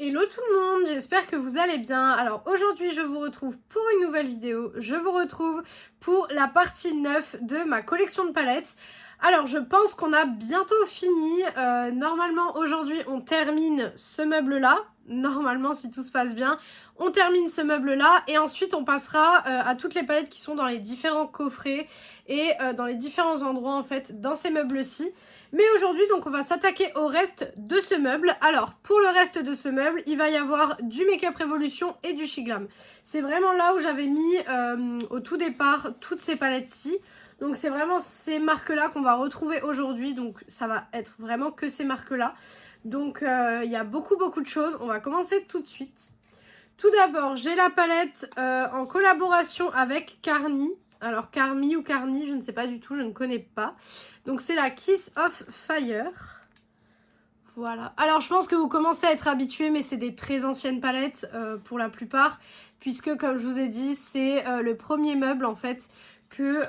Hello tout le monde, j'espère que vous allez bien. Alors aujourd'hui je vous retrouve pour une nouvelle vidéo. Je vous retrouve pour la partie 9 de ma collection de palettes. Alors je pense qu'on a bientôt fini. Normalement aujourd'hui on termine ce meuble là. Normalement si tout se passe bien. On termine ce meuble là et ensuite on passera à toutes les palettes qui sont dans les différents coffrets et dans les différents endroits en fait dans ces meubles-ci. Mais aujourd'hui, donc, on va s'attaquer au reste de ce meuble. Alors, pour le reste de ce meuble, il va y avoir du Make-up Revolution et du She Glam. C'est vraiment là où j'avais mis au tout départ toutes ces palettes-ci. Donc, c'est vraiment ces marques-là qu'on va retrouver aujourd'hui. Donc, ça va être vraiment que ces marques-là. Donc, il y a beaucoup de choses. On va commencer tout de suite. Tout d'abord, j'ai la palette en collaboration avec Carni. Alors, Carmi ou Carni, je ne sais pas du tout, je ne connais pas. Donc, c'est la Kiss of Fire. Voilà. Alors, je pense que vous commencez à être habitués, mais c'est des très anciennes palettes pour la plupart. Puisque, comme je vous ai dit, c'est le premier meuble, en fait, que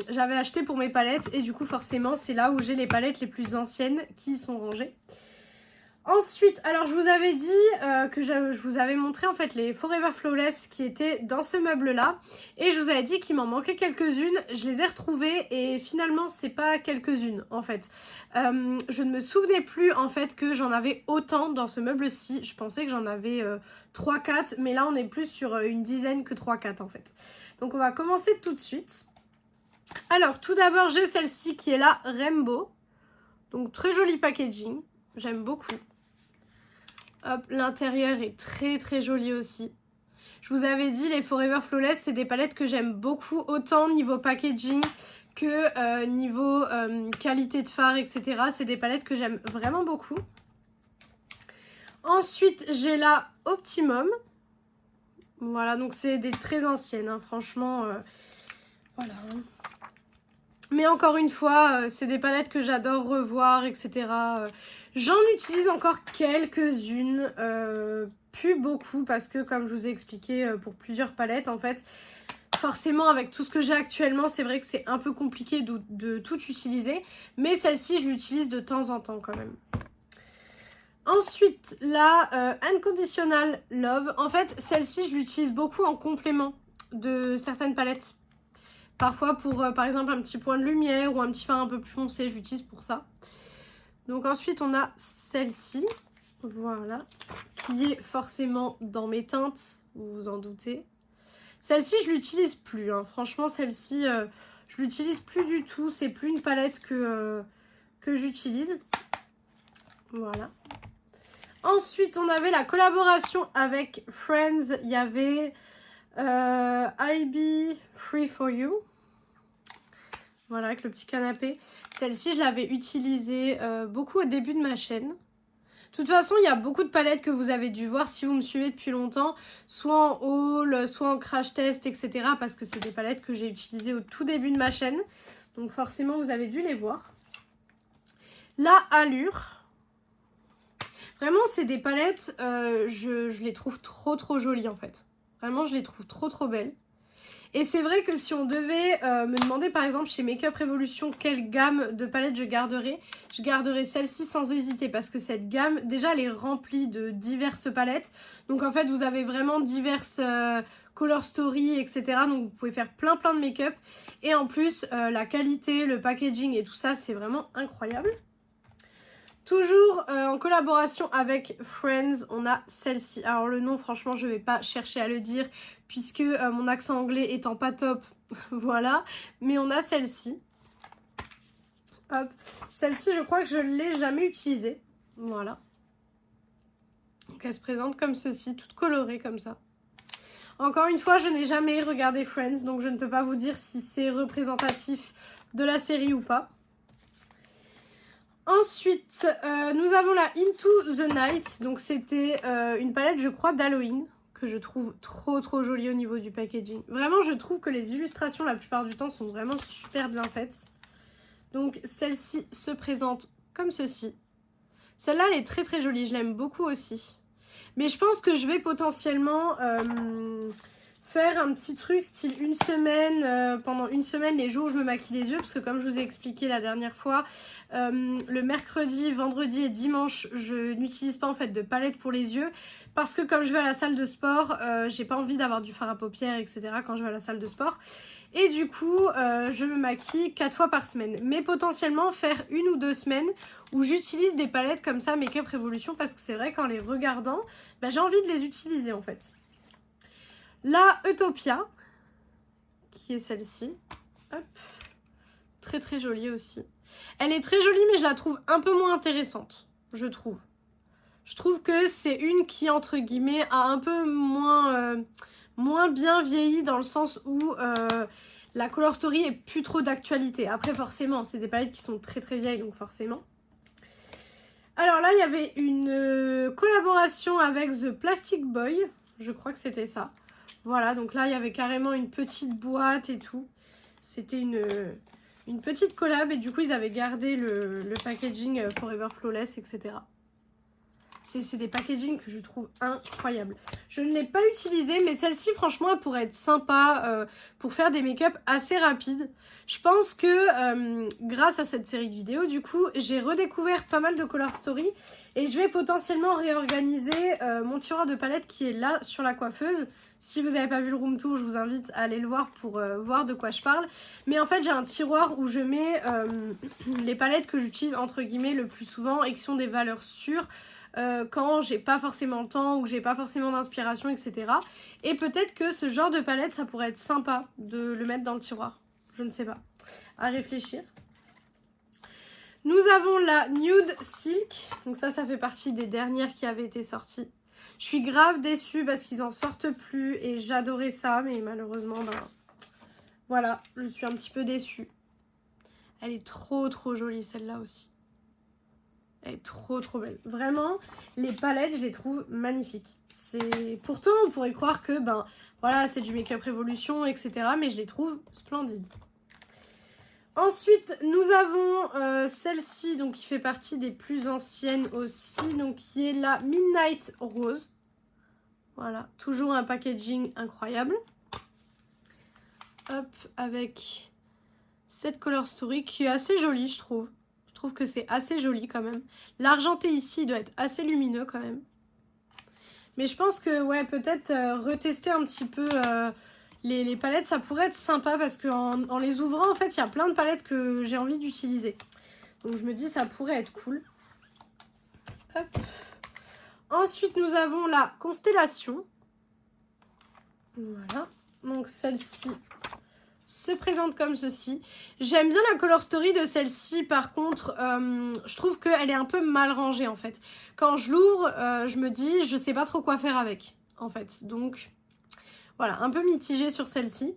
j'avais acheté pour mes palettes. Et du coup, forcément, c'est là où j'ai les palettes les plus anciennes qui y sont rangées. Ensuite, alors je vous avais dit que je vous avais montré en fait les Forever Flawless qui étaient dans ce meuble là et je vous avais dit qu'il m'en manquait quelques-unes, je les ai retrouvées et finalement c'est pas quelques-unes en fait. Je ne me souvenais plus en fait que j'en avais autant dans ce meuble-ci, je pensais que j'en avais 3-4 mais là on est plus sur une dizaine que 3-4 en fait. Donc on va commencer tout de suite. Alors tout d'abord j'ai celle-ci qui est la Rainbow, donc très joli packaging, j'aime beaucoup. Hop, l'intérieur est très joli aussi. Je vous avais dit, les Forever Flawless, c'est des palettes que j'aime beaucoup, autant niveau packaging que niveau qualité de fard, etc. C'est des palettes que j'aime vraiment beaucoup. Ensuite, j'ai la Optimum. Voilà, donc c'est des très anciennes, hein, franchement. Voilà. Mais encore une fois, c'est des palettes que j'adore revoir, etc. J'en utilise encore quelques-unes, plus beaucoup, parce que comme je vous ai expliqué pour plusieurs palettes, en fait, forcément avec tout ce que j'ai actuellement, c'est vrai que c'est un peu compliqué de tout utiliser. Mais celle-ci, je l'utilise de temps en temps quand même. Ensuite, la Unconditional Love. En fait, celle-ci, je l'utilise beaucoup en complément de certaines palettes. Parfois pour par exemple un petit point de lumière ou un petit fard un peu plus foncé, je l'utilise pour ça. Donc ensuite on a celle-ci, voilà, qui est forcément dans mes teintes, vous vous en doutez. Celle-ci je l'utilise plus, hein. Franchement celle-ci je l'utilise plus du tout, c'est plus une palette que j'utilise. Voilà. Ensuite on avait la collaboration avec Friends, il y avait... I Be Free For You. Voilà, avec le petit canapé. Celle-ci, je l'avais utilisée beaucoup au début de ma chaîne. De toute façon, il y a beaucoup de palettes que vous avez dû voir si vous me suivez depuis longtemps. Soit en haul, soit en crash test, etc. Parce que c'est des palettes que j'ai utilisées au tout début de ma chaîne. Donc forcément, vous avez dû les voir. La Allure. Vraiment, c'est des palettes, je les trouve trop jolies en fait. Vraiment, je les trouve trop belles. Et c'est vrai que si on devait me demander par exemple chez Make-up Revolution quelle gamme de palettes je garderais celle-ci sans hésiter. Parce que cette gamme, déjà elle est remplie de diverses palettes. Donc en fait vous avez vraiment diverses color story, etc. Donc vous pouvez faire plein de make-up. Et en plus la qualité, le packaging et tout ça c'est vraiment incroyable. Toujours en collaboration avec Friends, on a celle-ci. Alors le nom, franchement, je ne vais pas chercher à le dire puisque mon accent anglais étant pas top, voilà. Mais on a celle-ci. Hop. Celle-ci, je crois que je ne l'ai jamais utilisée. Voilà. Donc elle se présente comme ceci, toute colorée comme ça. Encore une fois, je n'ai jamais regardé Friends, donc je ne peux pas vous dire si c'est représentatif de la série ou pas. Ensuite, nous avons la Into the Night. Donc c'était une palette, je crois, d'Halloween, que je trouve trop jolie au niveau du packaging. Vraiment, je trouve que les illustrations, la plupart du temps, sont vraiment super bien faites. Donc celle-ci se présente comme ceci. Celle-là, elle est très jolie, je l'aime beaucoup aussi. Mais je pense que je vais potentiellement faire un petit truc style une semaine, pendant une semaine les jours où je me maquille les yeux, parce que comme je vous ai expliqué la dernière fois, le mercredi, vendredi et dimanche je n'utilise pas en fait de palette pour les yeux, parce que comme je vais à la salle de sport, j'ai pas envie d'avoir du fard à paupières etc. quand je vais à la salle de sport. Et du coup, je me maquille 4 fois par semaine. Mais potentiellement faire 1 ou 2 semaines où j'utilise des palettes comme ça, Make Up Revolution, parce que c'est vrai qu'en les regardant, bah, j'ai envie de les utiliser en fait. La Utopia, qui est celle-ci. Hop. Très très jolie aussi. Elle est très jolie, mais je la trouve un peu moins intéressante, je trouve. Je trouve que c'est une qui, entre guillemets, a un peu moins bien vieilli, dans le sens où la Color Story est plus trop d'actualité. Après, forcément, c'est des palettes qui sont très très vieilles, donc forcément. Alors là, il y avait une collaboration avec The Plastic Boy. Je crois que c'était ça. Voilà, donc là, il y avait carrément une petite boîte et tout. C'était une petite collab et du coup, ils avaient gardé le packaging Forever Flawless, etc. C'est des packagings que je trouve incroyables. Je ne l'ai pas utilisée, mais celle-ci, franchement, elle pourrait être sympa pour faire des make-up assez rapides. Je pense que grâce à cette série de vidéos, du coup, j'ai redécouvert pas mal de Color Story et je vais potentiellement réorganiser mon tiroir de palette qui est là sur la coiffeuse. Si vous n'avez pas vu le room tour, je vous invite à aller le voir pour voir de quoi je parle. Mais en fait, j'ai un tiroir où je mets les palettes que j'utilise entre guillemets le plus souvent et qui sont des valeurs sûres. Quand j'ai pas forcément le temps ou que j'ai pas forcément d'inspiration, etc. Et peut-être que ce genre de palette, ça pourrait être sympa de le mettre dans le tiroir. Je ne sais pas. À réfléchir. Nous avons la Nude Silk. Donc ça fait partie des dernières qui avaient été sorties. Je suis grave déçue parce qu'ils en sortent plus et j'adorais ça. Mais malheureusement, ben, voilà, je suis un petit peu déçue. Elle est trop jolie celle-là aussi. Elle est trop belle. Vraiment, les palettes, je les trouve magnifiques. Pourtant, on pourrait croire que, ben, voilà, c'est du Make Up Revolution, etc. Mais je les trouve splendides. Ensuite, nous avons celle-ci, donc qui fait partie des plus anciennes aussi, donc qui est la Midnight Rose. Voilà, toujours un packaging incroyable. Hop, avec cette Color Story qui est assez jolie, je trouve. Je trouve que c'est assez joli quand même. L'argenté ici doit être assez lumineux quand même. Mais je pense que, ouais, peut-être retester un petit peu les palettes, ça pourrait être sympa parce qu'en les ouvrant, en fait, il y a plein de palettes que j'ai envie d'utiliser. Donc je me dis, ça pourrait être cool. Hop. Ensuite, nous avons la Constellation. Voilà. Donc celle-ci se présente comme ceci. J'aime bien la Color Story de celle-ci, par contre, je trouve qu'elle est un peu mal rangée en fait. Quand je l'ouvre, je me dis, je sais pas trop quoi faire avec, en fait. Donc, voilà, un peu mitigée sur celle-ci.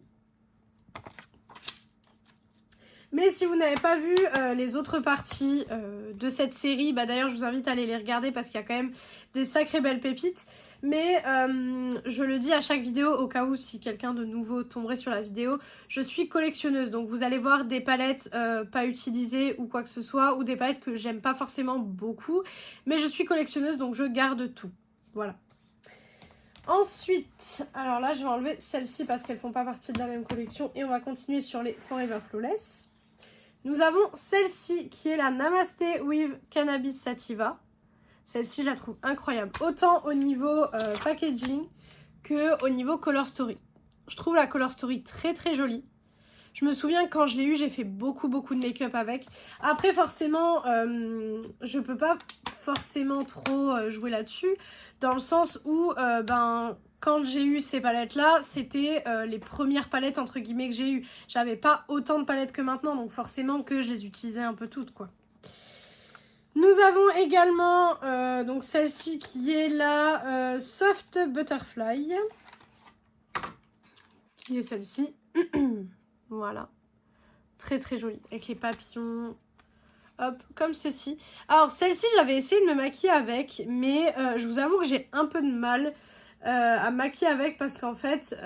Mais si vous n'avez pas vu les autres parties de cette série, bah d'ailleurs je vous invite à aller les regarder parce qu'il y a quand même des sacrées belles pépites. Mais je le dis à chaque vidéo, au cas où si quelqu'un de nouveau tomberait sur la vidéo, je suis collectionneuse. Donc vous allez voir des palettes pas utilisées ou quoi que ce soit, ou des palettes que j'aime pas forcément beaucoup. Mais je suis collectionneuse donc je garde tout. Voilà. Ensuite, alors là je vais enlever celles-ci parce qu'elles font pas partie de la même collection et on va continuer sur les Forever Flawless. Nous avons celle-ci qui est la Namasté with Cannabis Sativa. Celle-ci, je la trouve incroyable. Autant au niveau packaging que au niveau Color Story. Je trouve la Color Story très jolie. Je me souviens quand je l'ai eu, j'ai fait beaucoup de make-up avec. Après, forcément, je peux pas forcément trop jouer là-dessus. Dans le sens où, quand j'ai eu ces palettes-là, c'était les premières palettes entre guillemets que j'ai eues. J'avais pas autant de palettes que maintenant, donc forcément que je les utilisais un peu toutes, quoi. Nous avons également donc celle-ci qui est la Soft Butterfly. Qui est celle-ci. Voilà. Très jolie. Avec les papillons. Hop, comme ceci. Alors celle-ci, j'avais essayé de me maquiller avec. Mais je vous avoue que j'ai un peu de mal à maquiller avec. Parce qu'en fait,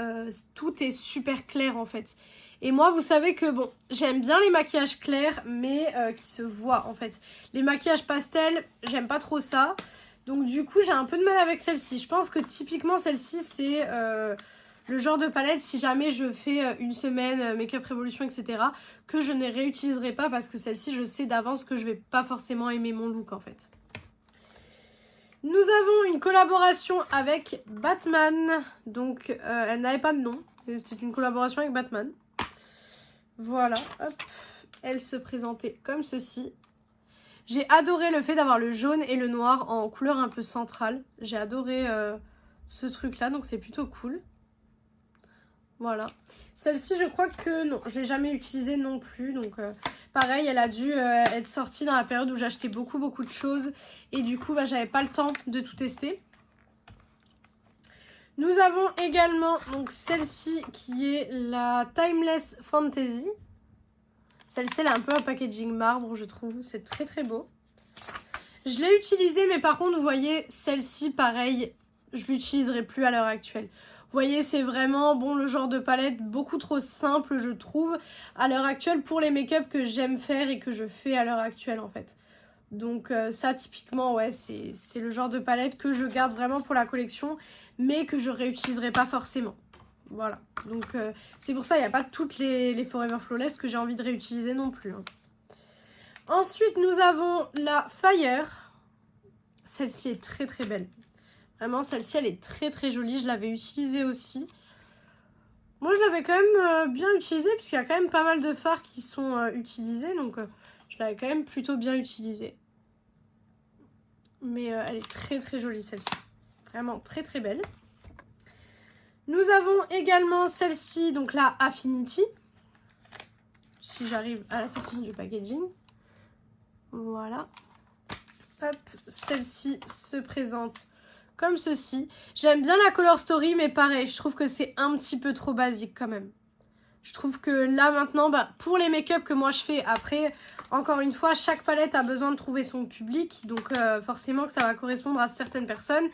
tout est super clair en fait. Et moi, vous savez que bon, j'aime bien les maquillages clairs. Mais qui se voient en fait. Les maquillages pastels, j'aime pas trop ça. Donc du coup, j'ai un peu de mal avec celle-ci. Je pense que typiquement, celle-ci, c'est... le genre de palette, si jamais je fais une semaine Make-up Révolution, etc., que je ne réutiliserai pas parce que celle-ci, je sais d'avance que je vais pas forcément aimer mon look en fait. Nous avons une collaboration avec Batman. Donc, elle n'avait pas de nom. C'était une collaboration avec Batman. Voilà, hop. Elle se présentait comme ceci. J'ai adoré le fait d'avoir le jaune et le noir en couleur un peu centrale. J'ai adoré ce truc-là, donc c'est plutôt cool. Voilà. Celle-ci, je crois que non, je ne l'ai jamais utilisée non plus. Donc, pareil, elle a dû être sortie dans la période où j'achetais beaucoup de choses. Et du coup, j'avais pas le temps de tout tester. Nous avons également donc celle-ci qui est la Timeless Fantasy. Celle-ci, elle a un peu un packaging marbre, je trouve. C'est très très beau. Je l'ai utilisée, mais par contre, vous voyez, celle-ci, pareil, je l'utiliserai plus à l'heure actuelle. Vous voyez, c'est vraiment bon le genre de palette beaucoup trop simple, je trouve, à l'heure actuelle pour les make-up que j'aime faire et que je fais à l'heure actuelle, en fait. Donc ça, typiquement, ouais, c'est le genre de palette que je garde vraiment pour la collection, mais que je réutiliserai pas forcément. Voilà, donc c'est pour ça il n'y a pas toutes les Forever Flawless que j'ai envie de réutiliser non plus. Hein. Ensuite, nous avons la Fire. Celle-ci est très très belle. Vraiment, celle-ci, elle est très très jolie. Je l'avais utilisée aussi. Moi, je l'avais quand même bien utilisée, puisqu'il y a quand même pas mal de fards qui sont utilisés. Donc, je l'avais quand même plutôt bien utilisée. Mais elle est très très jolie, celle-ci. Vraiment très très belle. Nous avons également celle-ci, donc la Affinity. Si j'arrive à la sortir du packaging. Voilà. Hop, celle-ci se présente comme ceci. J'aime bien la Color Story, mais pareil, je trouve que c'est un petit peu trop basique quand même. Je trouve que là maintenant, pour les make-up que moi je fais, après, encore une fois, chaque palette a besoin de trouver son public. Donc forcément que ça va correspondre à certaines personnes.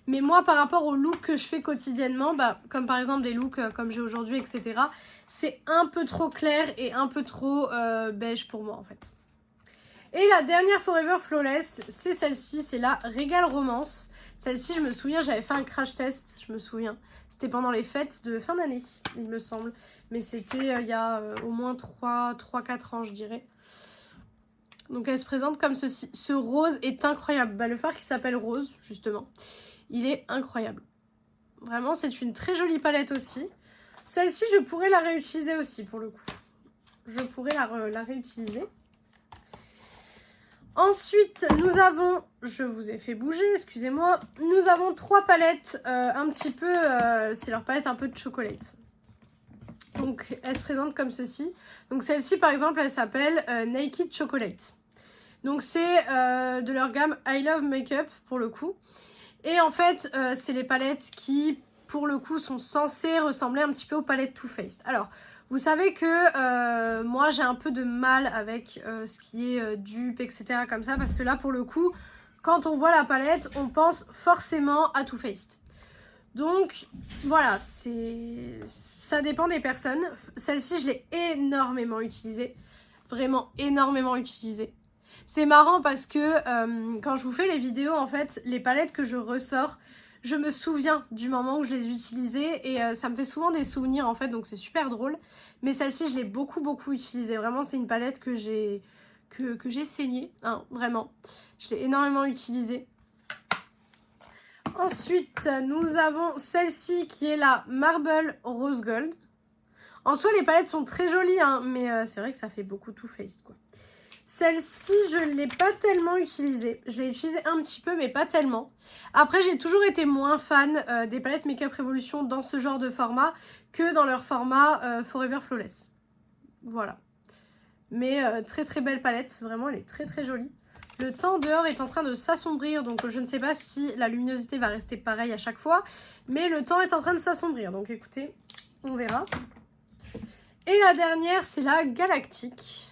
Mais moi, par rapport aux looks que je fais quotidiennement, comme par exemple des looks comme j'ai aujourd'hui, etc., c'est un peu trop clair et un peu trop beige pour moi en fait. Et la dernière Forever Flawless, c'est celle-ci, c'est la Regal Romance. Celle-ci, je me souviens, j'avais fait un crash test, je me souviens. C'était pendant les fêtes de fin d'année, il me semble. Mais c'était il y a au moins 3-4 ans, je dirais. Donc elle se présente comme ceci. Ce rose est incroyable. Le fard qui s'appelle Rose, justement, il est incroyable. Vraiment, c'est une très jolie palette aussi. Celle-ci, je pourrais la réutiliser aussi, pour le coup. Je pourrais la réutiliser. Ensuite, nous avons, je vous ai fait bouger, excusez-moi, nous avons 3 palettes un petit peu, c'est leur palette un peu de chocolate. Donc, elles se présentent comme ceci. Donc, celle-ci, par exemple, elle s'appelle Naked Chocolate. Donc, c'est de leur gamme I Love Makeup, pour le coup. Et en fait, c'est les palettes qui, pour le coup, sont censées ressembler un petit peu aux palettes Too Faced. Alors, vous savez que moi j'ai un peu de mal avec ce qui est dupe, etc. comme ça, parce que là pour le coup, quand on voit la palette, on pense forcément à Too Faced. Donc voilà, ça dépend des personnes. Celle-ci, je l'ai énormément utilisée, vraiment énormément utilisée. C'est marrant parce que quand je vous fais les vidéos, en fait, les palettes que je ressors, je me souviens du moment où je les utilisais et ça me fait souvent des souvenirs en fait, donc c'est super drôle. Mais celle-ci, je l'ai beaucoup utilisée. Vraiment, c'est une palette que j'ai saignée, hein, vraiment. Je l'ai énormément utilisée. Ensuite, nous avons celle-ci qui est la Marble Rose Gold. En soi, les palettes sont très jolies, hein, mais c'est vrai que ça fait beaucoup Too Faced, quoi. Celle-ci, je ne l'ai pas tellement utilisée. Je l'ai utilisée un petit peu, mais pas tellement. Après, j'ai toujours été moins fan des palettes Make-up Révolution dans ce genre de format que dans leur format Forever Flawless. Voilà. Mais très belle palette. Vraiment, elle est très jolie. Le temps dehors est en train de s'assombrir, donc je ne sais pas si la luminosité va rester pareille à chaque fois. Mais le temps est en train de s'assombrir, donc écoutez, on verra. Et la dernière, c'est la Galactique.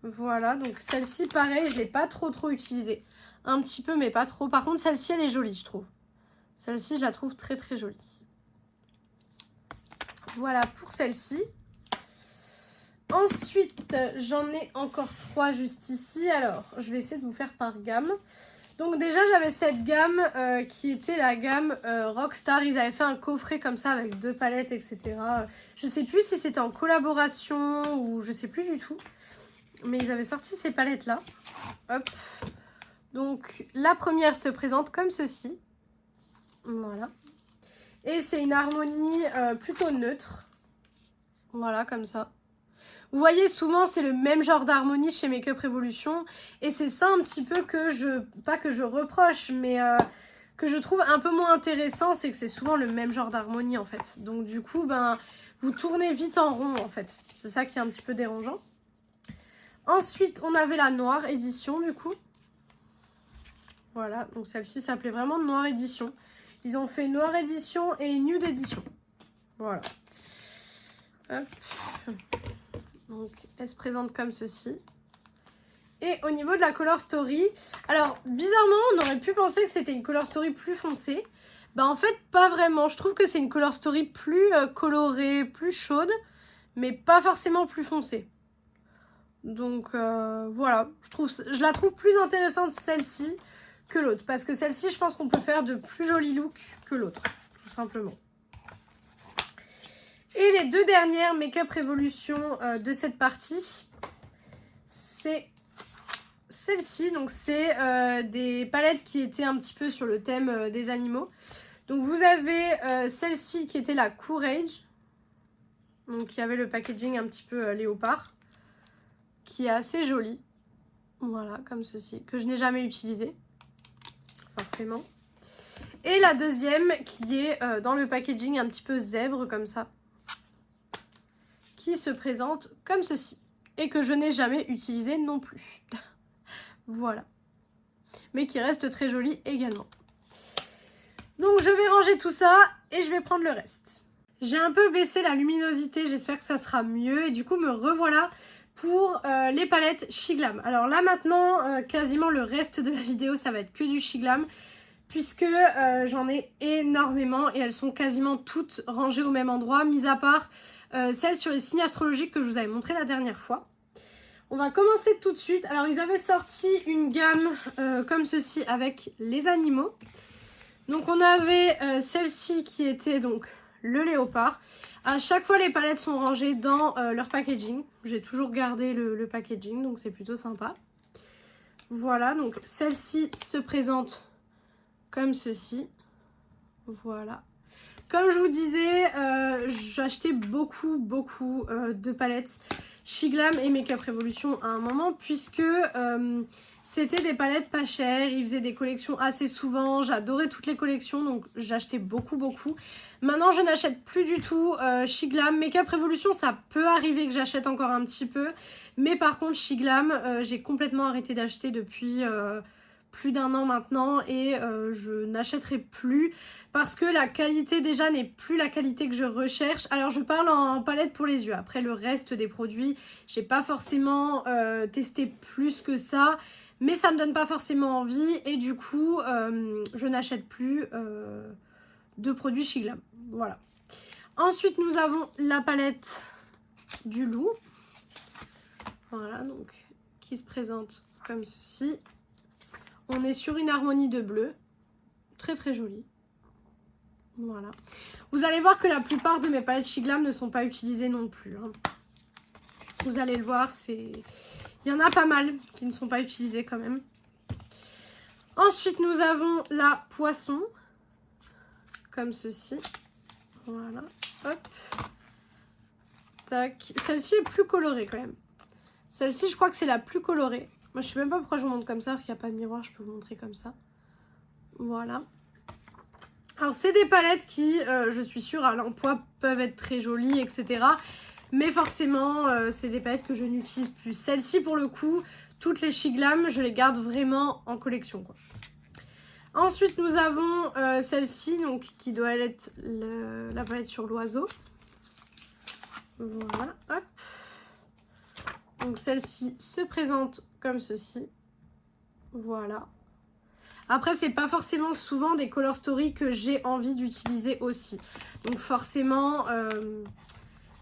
Voilà, donc celle-ci, pareil, je ne l'ai pas trop utilisée. Un petit peu, mais pas trop. Par contre, celle-ci, elle est jolie, je trouve. Celle-ci, je la trouve très jolie. Voilà pour celle-ci. Ensuite, j'en ai encore 3 juste ici. Alors, je vais essayer de vous faire par gamme. Donc déjà j'avais cette gamme qui était la gamme Rockstar. Ils avaient fait un coffret comme ça avec 2 palettes, etc. Je sais plus si c'était en collaboration ou je sais plus du tout. Mais ils avaient sorti ces palettes là. Hop. Donc la première se présente comme ceci. Voilà. Et c'est une harmonie plutôt neutre. Voilà, comme ça. Vous voyez, souvent, c'est le même genre d'harmonie chez Makeup Revolution. Et c'est ça un petit peu que pas que je reproche, mais que je trouve un peu moins intéressant. C'est que c'est souvent le même genre d'harmonie, en fait. Donc, du coup, ben, vous tournez vite en rond, en fait. C'est ça qui est un petit peu dérangeant. Ensuite, on avait la Noire Édition, du coup. Voilà, donc celle-ci s'appelait vraiment Noire Édition. Ils ont fait Noire Édition et Nude Édition. Voilà. Hop. Donc, elle se présente comme ceci. Et au niveau de la Color Story, alors, bizarrement, on aurait pu penser que c'était une Color Story plus foncée. Bah, en fait, pas vraiment. Je trouve que c'est une Color Story plus colorée, plus chaude, mais pas forcément plus foncée. Donc, voilà. Je la trouve plus intéressante, celle-ci, que l'autre. Parce que celle-ci, je pense qu'on peut faire de plus jolis looks que l'autre, tout simplement. Et les 2 dernières Makeup Revolution de cette partie, c'est celle-ci. Donc c'est des palettes qui étaient un petit peu sur le thème des animaux. Donc vous avez celle-ci qui était la Courage. Donc qui avait le packaging un petit peu léopard. Qui est assez jolie. Voilà, comme ceci. Que je n'ai jamais utilisé. Forcément. Et la deuxième qui est dans le packaging un petit peu zèbre comme ça. Qui se présente comme ceci. Et que je n'ai jamais utilisé non plus. Voilà. Mais qui reste très jolie également. Donc je vais ranger tout ça et je vais prendre le reste. J'ai un peu baissé la luminosité, j'espère que ça sera mieux. Et du coup me revoilà pour les palettes Shiglam. Alors là maintenant, quasiment le reste de la vidéo, ça va être que du Shiglam. Puisque j'en ai énormément et elles sont quasiment toutes rangées au même endroit. Mis à part celles sur les signes astrologiques que je vous avais montré la dernière fois. On va commencer tout de suite. Alors ils avaient sorti une gamme comme ceci avec les animaux. Donc on avait celle-ci qui était donc le léopard. À chaque fois les palettes sont rangées dans leur packaging. J'ai toujours gardé le packaging, donc c'est plutôt sympa. Voilà, donc celle-ci se présente comme ceci. Voilà. Comme je vous disais, j'achetais beaucoup de palettes Shiglam et Makeup Revolution à un moment, puisque c'était des palettes pas chères, ils faisaient des collections assez souvent, j'adorais toutes les collections, donc j'achetais beaucoup. Maintenant je n'achète plus du tout Shiglam. Makeup Revolution, ça peut arriver que j'achète encore un petit peu, mais par contre Shiglam, j'ai complètement arrêté d'acheter depuis plus d'1 an maintenant et je n'achèterai plus parce que la qualité déjà n'est plus la qualité que je recherche. Alors je parle en palette pour les yeux, après le reste des produits j'ai pas forcément testé plus que ça, mais ça me donne pas forcément envie et du coup je n'achète plus de produits Shiglam. Voilà. Ensuite nous avons la palette du loup, voilà, donc qui se présente comme ceci. On est sur une harmonie de bleu, très jolie. Voilà. Vous allez voir que la plupart de mes palettes Shiglam ne sont pas utilisées non plus. Hein. Vous allez le voir, il y en a pas mal qui ne sont pas utilisées quand même. Ensuite, nous avons la poisson, comme ceci. Voilà, hop. Tac. Celle-ci est plus colorée quand même. Celle-ci, je crois que c'est la plus colorée. Moi, je sais même pas pourquoi je vous montre comme ça, parce qu'il n'y a pas de miroir, je peux vous montrer comme ça. Voilà. Alors, c'est des palettes qui, je suis sûre, à l'emploi, peuvent être très jolies, etc. Mais forcément, c'est des palettes que je n'utilise plus. Celle-ci, pour le coup, toutes les Shiglam, je les garde vraiment en collection, quoi. Ensuite, nous avons celle-ci, donc qui doit être la palette sur l'oiseau. Voilà, hop. Donc celle-ci se présente comme ceci. Voilà. Après, c'est pas forcément souvent des Color Story que j'ai envie d'utiliser aussi. Donc forcément,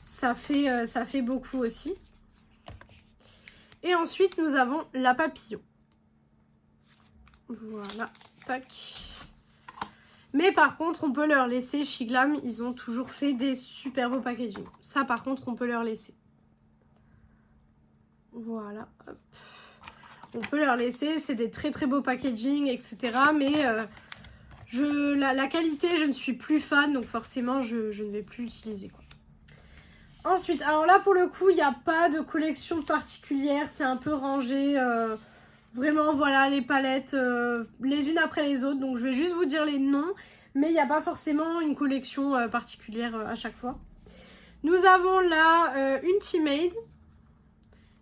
ça fait beaucoup aussi. Et ensuite, nous avons la papillon. Voilà, tac. Mais par contre, on peut leur laisser, chez Glam, ils ont toujours fait des super beaux packaging. Ça, par contre, on peut leur laisser. Voilà, hop. On peut leur laisser, c'est des très très beaux packaging, etc. Mais la qualité, je ne suis plus fan, donc forcément, je ne vais plus l'utiliser, quoi. Ensuite, alors là, pour le coup, il n'y a pas de collection particulière, c'est un peu rangé. Vraiment, voilà, les palettes, les unes après les autres. Donc, je vais juste vous dire les noms, mais il n'y a pas forcément une collection particulière à chaque fois. Nous avons là une Teammade,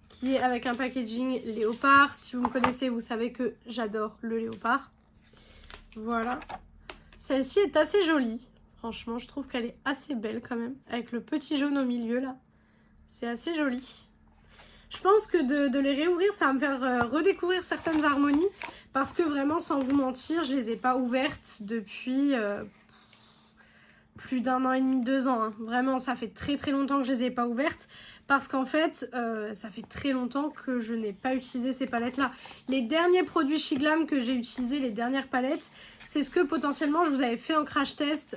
qui est avec un packaging léopard. Si vous me connaissez, vous savez que j'adore le léopard. Voilà. Celle-ci est assez jolie. Franchement, je trouve qu'elle est assez belle quand même. Avec le petit jaune au milieu, là. C'est assez joli. Je pense que de les réouvrir, ça va me faire redécouvrir certaines harmonies. Parce que vraiment, sans vous mentir, je les ai pas ouvertes depuis plus d'1 an et demi, 2 ans. Hein. Vraiment, ça fait très très longtemps que je les ai pas ouvertes. Parce qu'en fait, ça fait très longtemps que je n'ai pas utilisé ces palettes-là. Les derniers produits chez Glam que j'ai utilisés, les dernières palettes, c'est ce que potentiellement je vous avais fait en crash test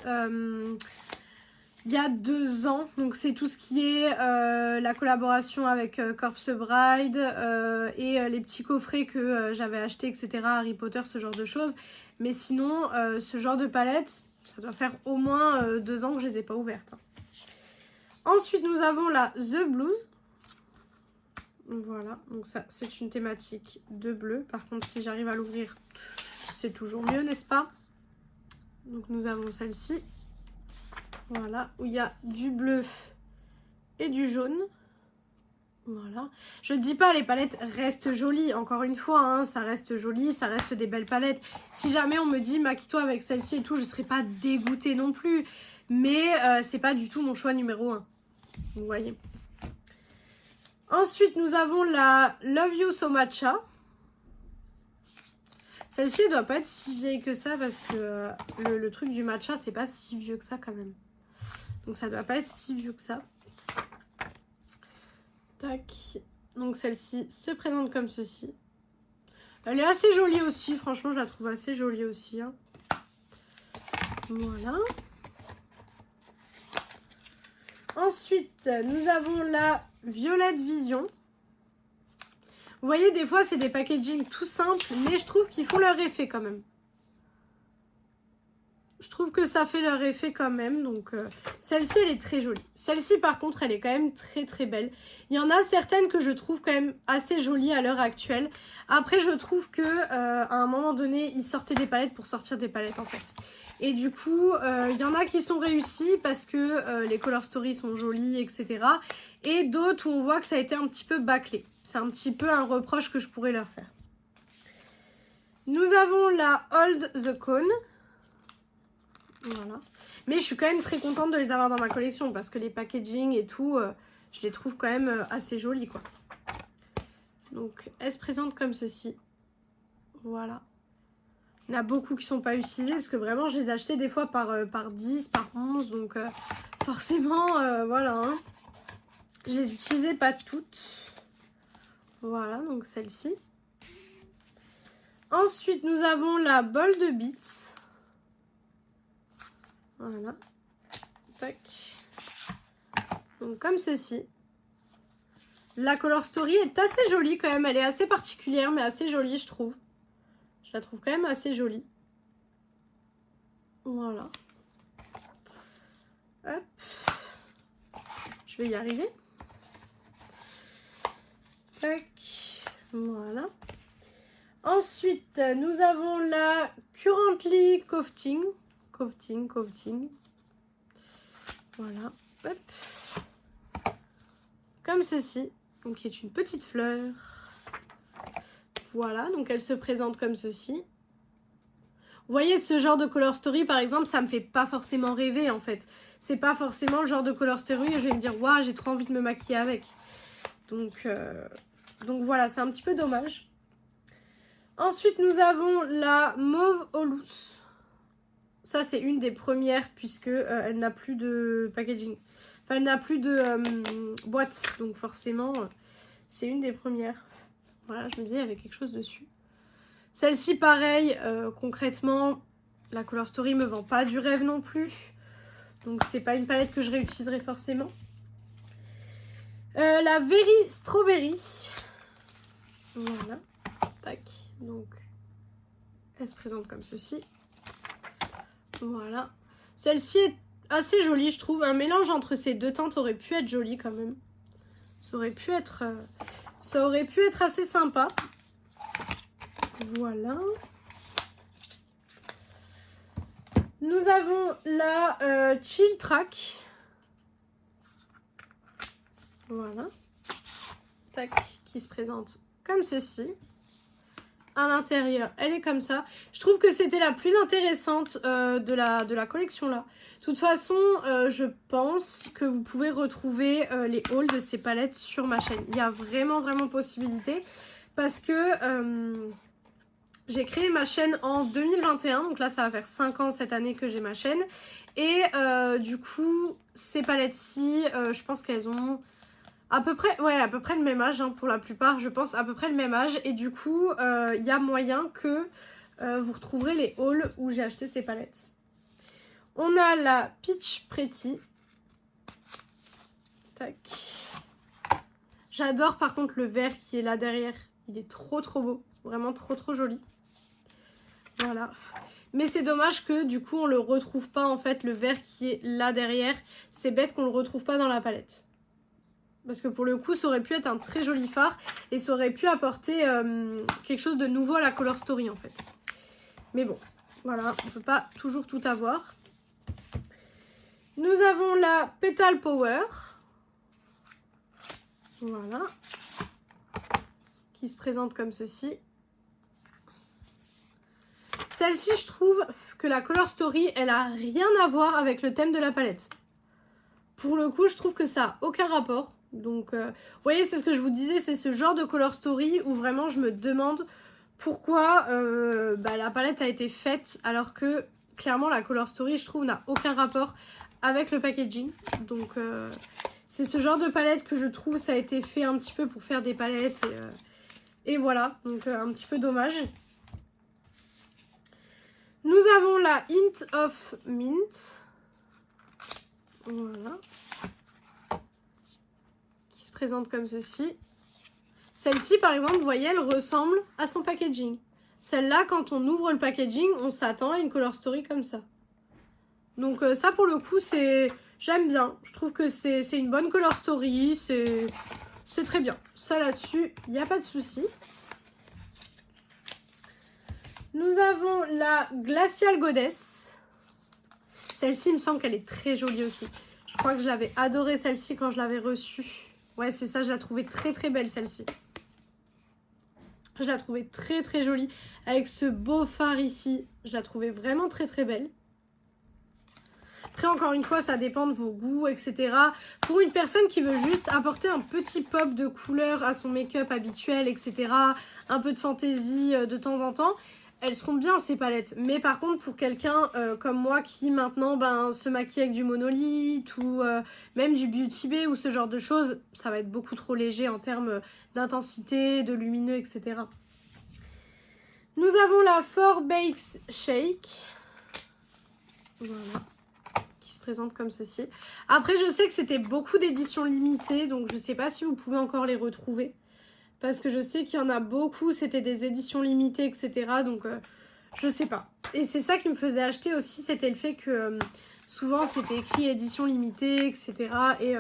il y a 2 ans. Donc c'est tout ce qui est la collaboration avec Corpse Bride et les petits coffrets que j'avais achetés, etc. Harry Potter, ce genre de choses. Mais sinon, ce genre de palettes, ça doit faire au moins 2 ans que je les ai pas ouvertes. Ensuite, nous avons la The Blues. Voilà, donc ça, c'est une thématique de bleu. Par contre, si j'arrive à l'ouvrir, c'est toujours mieux, n'est-ce pas? Donc, nous avons celle-ci. Voilà, où il y a du bleu et du jaune. Voilà. Je ne dis pas les palettes restent jolies, encore une fois, hein, ça reste joli, ça reste des belles palettes. Si jamais on me dit maquille-toi avec celle-ci et tout, je ne serai pas dégoûtée non plus. Mais c'est pas du tout mon choix numéro 1. Vous voyez. Ensuite, nous avons la Love You So Matcha. Celle-ci ne doit pas être si vieille que ça parce que le truc du matcha, c'est pas si vieux que ça quand même. Donc ça doit pas être si vieux que ça. Tac. Donc celle-ci se présente comme ceci. Elle est assez jolie aussi, franchement je la trouve assez jolie aussi. Hein. Voilà. Ensuite, nous avons la Violette Vision. Vous voyez, des fois, c'est des packaging tout simples, mais je trouve qu'ils font leur effet quand même. Je trouve que ça fait leur effet quand même, donc celle-ci, elle est très jolie. Celle-ci, par contre, elle est quand même très très belle. Il y en a certaines que je trouve quand même assez jolies à l'heure actuelle. Après, je trouve que à un moment donné, ils sortaient des palettes pour sortir des palettes, en fait. Et du coup, il y en a qui sont réussis parce que les color stories sont jolies, etc. Et d'autres où on voit que ça a été un petit peu bâclé. C'est un petit peu un reproche que je pourrais leur faire. Nous avons la Hold the Cone. Voilà. Mais je suis quand même très contente de les avoir dans ma collection parce que les packaging et tout, je les trouve quand même assez jolis, quoi. Donc, elle se présente comme ceci. Voilà. Il y en a beaucoup qui ne sont pas utilisés parce que vraiment, je les ai achetés des fois par 10, par 11. Donc, forcément, voilà. Hein. Je les utilisais pas toutes. Voilà, donc celle-ci. Ensuite, nous avons la Bol de Beats. Voilà. Tac. Donc comme ceci. La color story est assez jolie quand même. Elle est assez particulière mais assez jolie je trouve. Je la trouve quand même assez jolie. Voilà. Hop. Je vais y arriver. Tac. Voilà. Ensuite, nous avons la Currently Cofting. Cofting. Voilà. Hop. Comme ceci. Donc, qui est une petite fleur. Voilà. Donc, elle se présente comme ceci. Vous voyez, ce genre de color story, par exemple, ça me fait pas forcément rêver, en fait. C'est pas forcément le genre de color story où je vais me dire, waouh, j'ai trop envie de me maquiller avec. Donc voilà, c'est un petit peu dommage. Ensuite, nous avons la Mauve Eau Lousse. Ça, c'est une des premières puisque elle n'a plus de packaging. Enfin, elle n'a plus de boîte. Donc forcément, c'est une des premières. Voilà, je me disais, il y avait quelque chose dessus. Celle-ci, pareil, concrètement, la Color Story me vend pas du rêve non plus. Donc, c'est pas une palette que je réutiliserai forcément. La Very Strawberry. Voilà. Tac. Donc, elle se présente comme ceci. Voilà. Celle-ci est assez jolie, je trouve. Un mélange entre ces deux teintes aurait pu être joli quand même. Ça aurait pu être assez sympa. Voilà. Nous avons la Chill Track. Voilà. Tac, qui se présente comme ceci. À l'intérieur, elle est comme ça. Je trouve que c'était la plus intéressante de la collection là. De toute façon, je pense que vous pouvez retrouver les hauls de ces palettes sur ma chaîne. Il y a vraiment possibilité parce que j'ai créé ma chaîne en 2021. Donc là, ça va faire 5 ans cette année que j'ai ma chaîne. Et du coup, ces palettes-ci, je pense qu'elles ont à peu près le même âge hein, pour la plupart, je pense à peu près le même âge. Et du coup, il y a moyen que vous retrouverez les hauls où j'ai acheté ces palettes. On a la Peach Pretty. Tac. J'adore par contre le vert qui est là derrière. Il est trop beau. Vraiment trop joli. Voilà. Mais c'est dommage que du coup on le retrouve pas en fait, le vert qui est là derrière. C'est bête qu'on le retrouve pas dans la palette. Parce que pour le coup, ça aurait pu être un très joli fard. Et ça aurait pu apporter quelque chose de nouveau à la Color Story en fait. Mais bon, voilà, on ne peut pas toujours tout avoir. Nous avons la Petal Power. Voilà. Qui se présente comme ceci. Celle-ci, je trouve que la Color Story, elle a rien à voir avec le thème de la palette. Pour le coup, je trouve que ça n'a aucun rapport. Donc, vous voyez, c'est ce que je vous disais, c'est ce genre de Color Story où vraiment je me demande pourquoi la palette a été faite alors que clairement la Color Story, je trouve, n'a aucun rapport avec le packaging. Donc, c'est ce genre de palette que je trouve ça a été fait un petit peu pour faire des palettes et voilà, donc un petit peu dommage. Nous avons la Hint of Mint. Voilà. Qui se présente comme ceci. Celle-ci, par exemple, vous voyez, elle ressemble à son packaging. Celle-là, quand on ouvre le packaging, on s'attend à une Color Story comme ça. Donc ça, pour le coup, j'aime bien. Je trouve que c'est une bonne Color Story. C'est très bien. Ça, là-dessus, il n'y a pas de souci. Nous avons la Glacial Goddess. Celle-ci, il me semble qu'elle est très jolie aussi. Je crois que je l'avais adorée, celle-ci, quand je l'avais reçue. Ouais, c'est ça, je la trouvais très belle, celle-ci. Je la trouvais très jolie. Avec ce beau fard ici, je la trouvais vraiment très belle. Après, encore une fois, ça dépend de vos goûts, etc. Pour une personne qui veut juste apporter un petit pop de couleur à son make-up habituel, etc. Un peu de fantaisie de temps en temps, elles seront bien ces palettes. Mais par contre, pour quelqu'un comme moi qui maintenant se maquille avec du monolithe ou même du Beauty Bay ou ce genre de choses, ça va être beaucoup trop léger en termes d'intensité, de lumineux, etc. Nous avons la 4 Bakes Shake. Voilà. Présente comme ceci. Après, je sais que c'était beaucoup d'éditions limitées, donc je sais pas si vous pouvez encore les retrouver. Parce que je sais qu'il y en a beaucoup, c'était des éditions limitées, etc. Donc, je sais pas. Et c'est ça qui me faisait acheter aussi, c'était le fait que souvent c'était écrit édition limitée, etc. Et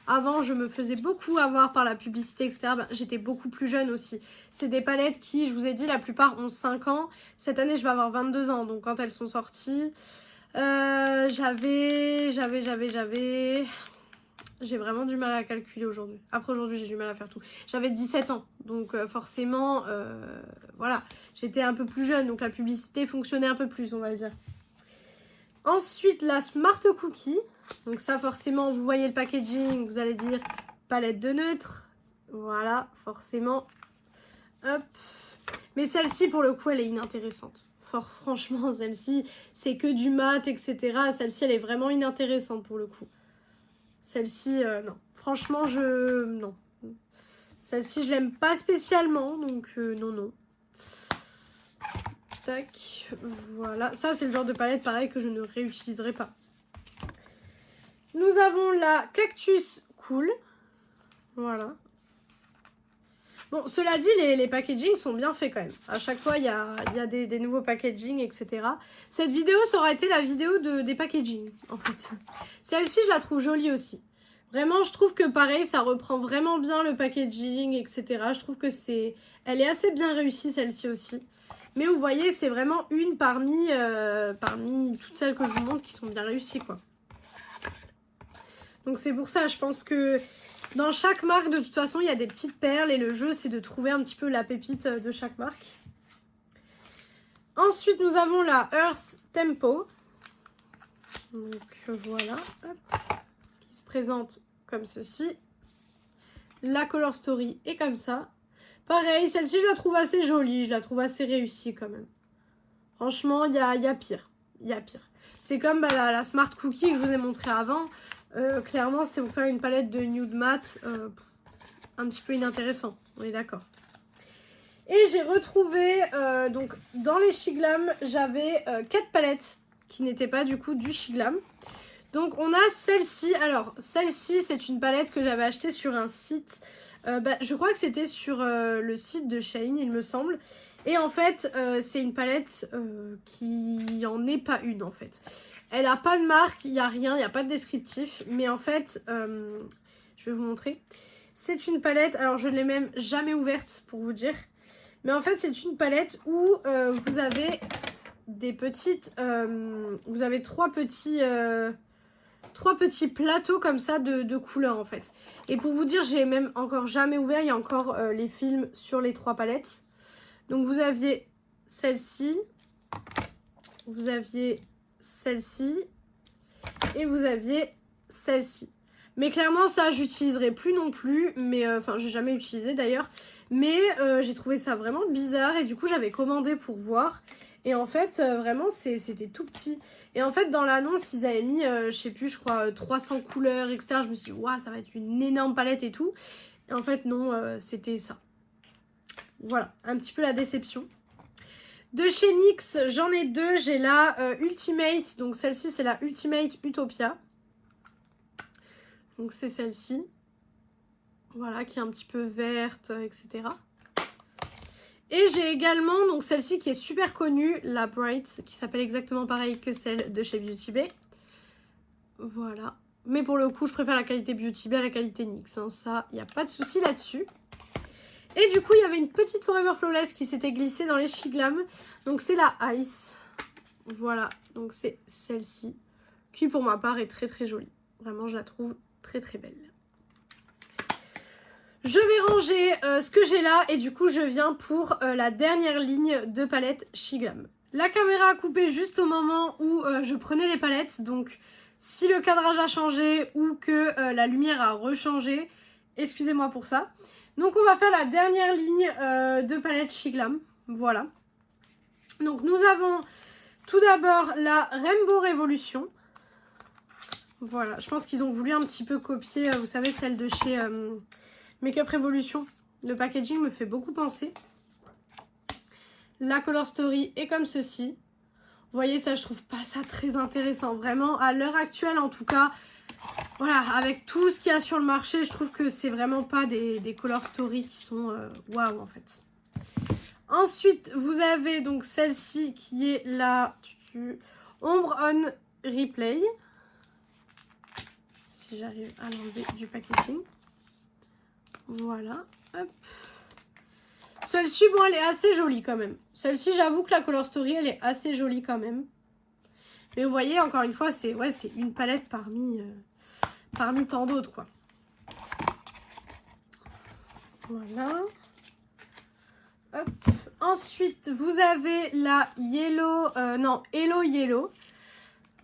avant, je me faisais beaucoup avoir par la publicité, etc. J'étais beaucoup plus jeune aussi. C'est des palettes qui, je vous ai dit, la plupart ont 5 ans. Cette année, je vais avoir 22 ans, donc quand elles sont sorties... J'ai vraiment du mal à calculer aujourd'hui. Après aujourd'hui j'ai du mal à faire tout. J'avais 17 ans, donc forcément, voilà, j'étais un peu plus jeune, donc la publicité fonctionnait un peu plus, on va dire. Ensuite, la Smart Cookie. Donc ça, forcément, vous voyez le packaging, vous allez dire palette de neutre. Voilà, forcément. Hop. Mais celle-ci, pour le coup, elle est inintéressante. Franchement, celle-ci, c'est que du mat, etc. Celle-ci, elle est vraiment inintéressante pour le coup. Celle-ci, non. Franchement, non. Celle-ci, je l'aime pas spécialement, donc non. Tac, voilà. Ça, c'est le genre de palette, pareil, que je ne réutiliserai pas. Nous avons la Cactus Cool. Voilà. Bon, cela dit, les packagings sont bien faits quand même. À chaque fois, il y a des nouveaux packagings, etc. Cette vidéo, ça aura été la vidéo des packagings, en fait. Celle-ci, je la trouve jolie aussi. Vraiment, je trouve que pareil, ça reprend vraiment bien le packaging, etc. Je trouve que elle est assez bien réussie, celle-ci aussi. Mais vous voyez, c'est vraiment une parmi toutes celles que je vous montre qui sont bien réussies, quoi. Donc c'est pour ça, je pense que dans chaque marque, de toute façon, il y a des petites perles. Et le jeu, c'est de trouver un petit peu la pépite de chaque marque. Ensuite, nous avons la Earth Tempo. Donc voilà, hop, qui se présente comme ceci. La Color Story est comme ça. Pareil, celle-ci, je la trouve assez jolie. Je la trouve assez réussie quand même. Franchement, il y a pire. Il y a pire. C'est comme la Smart Cookie que je vous ai montré avant. Clairement, c'est pour faire une palette de nude matte un petit peu inintéressant. On est d'accord. Et j'ai retrouvé, donc dans les Shiglam, j'avais 4 palettes qui n'étaient pas du coup du Shiglam. Donc on a celle-ci. Alors celle-ci, c'est une palette que j'avais achetée sur un site. Je crois que c'était sur le site de Shein, il me semble. Et en fait, c'est une palette qui en est pas une en fait. Elle n'a pas de marque, il n'y a rien, il n'y a pas de descriptif. Mais en fait, je vais vous montrer. C'est une palette, alors je ne l'ai même jamais ouverte pour vous dire. Mais en fait, c'est une palette où vous avez des petites... vous avez trois petits plateaux comme ça de couleurs en fait. Et pour vous dire, j'ai même encore jamais ouvert. Il y a encore les films sur les 3 palettes. Donc vous aviez celle-ci. Vous aviez celle-ci. Et vous aviez celle-ci. Mais clairement, ça, j'utiliserai plus non plus. Mais enfin, j'ai jamais utilisé d'ailleurs. Mais j'ai trouvé ça vraiment bizarre. Et du coup, j'avais commandé pour voir. Et en fait, vraiment, c'était tout petit. Et en fait, dans l'annonce, ils avaient mis, je sais plus, je crois, 300 couleurs, etc. Je me suis dit, waouh, ça va être une énorme palette et tout. Et en fait, non, c'était ça. Voilà, un petit peu la déception. De chez NYX, j'en ai 2. J'ai la Ultimate. Donc, celle-ci, c'est la Ultimate Utopia. Donc, c'est celle-ci. Voilà, qui est un petit peu verte, etc. Et j'ai également donc celle-ci qui est super connue, la Bright, qui s'appelle exactement pareil que celle de chez Beauty Bay. Voilà. Mais pour le coup, je préfère la qualité Beauty Bay à la qualité NYX. Hein. Ça, il n'y a pas de souci là-dessus. Et du coup, il y avait une petite Forever Flawless qui s'était glissée dans les Shiglam. Donc c'est la Ice. Voilà. Donc c'est celle-ci. Qui pour ma part est très très jolie. Vraiment, je la trouve très très belle. Je vais ranger ce que j'ai là et du coup je viens pour la dernière ligne de palettes Shiglam. La caméra a coupé juste au moment où je prenais les palettes, donc si le cadrage a changé ou que la lumière a rechangé, excusez-moi pour ça. Donc on va faire la dernière ligne de palettes Shiglam, voilà. Donc nous avons tout d'abord la Rainbow Revolution. Voilà, je pense qu'ils ont voulu un petit peu copier, vous savez, celle de chez... Makeup Revolution, le packaging me fait beaucoup penser. La Color Story est comme ceci. Vous voyez, ça, je trouve pas ça très intéressant. Vraiment, à l'heure actuelle, en tout cas, voilà, avec tout ce qu'il y a sur le marché, je trouve que c'est vraiment pas des Color Story qui sont waouh, en fait. Ensuite, vous avez donc celle-ci qui est la Ombre On Replay. Si j'arrive à l'enlever du packaging. Voilà, hop. Celle-ci, bon, elle est assez jolie quand même. Celle-ci, j'avoue que la Color Story, elle est assez jolie quand même. Mais vous voyez, encore une fois, c'est une palette parmi tant d'autres, quoi. Voilà. Hop. Ensuite, vous avez la Hello Yellow.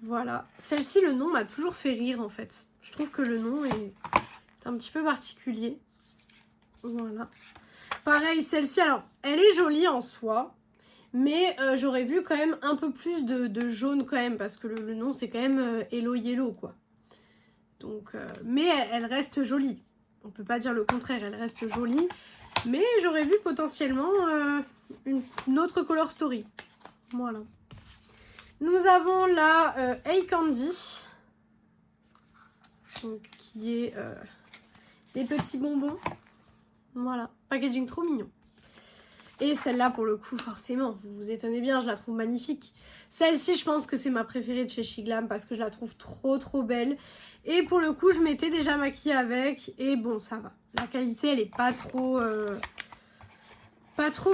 Voilà. Celle-ci, le nom m'a toujours fait rire, en fait. Je trouve que le nom est un petit peu particulier. Voilà. Pareil, celle-ci, alors, elle est jolie en soi, mais j'aurais vu quand même un peu plus de jaune quand même, parce que le nom, c'est quand même Hello Yellow, quoi. Donc, mais elle reste jolie. On peut pas dire le contraire, elle reste jolie. Mais j'aurais vu potentiellement une autre Color Story. Voilà. Nous avons la Hey Candy. Donc, qui est des petits bonbons. Voilà. Packaging trop mignon. Et celle-là, pour le coup, forcément, vous vous étonnez bien, je la trouve magnifique. Celle-ci, je pense que c'est ma préférée de chez Shiglam parce que je la trouve trop belle. Et pour le coup, je m'étais déjà maquillée avec. Et bon, ça va. La qualité, elle est pas trop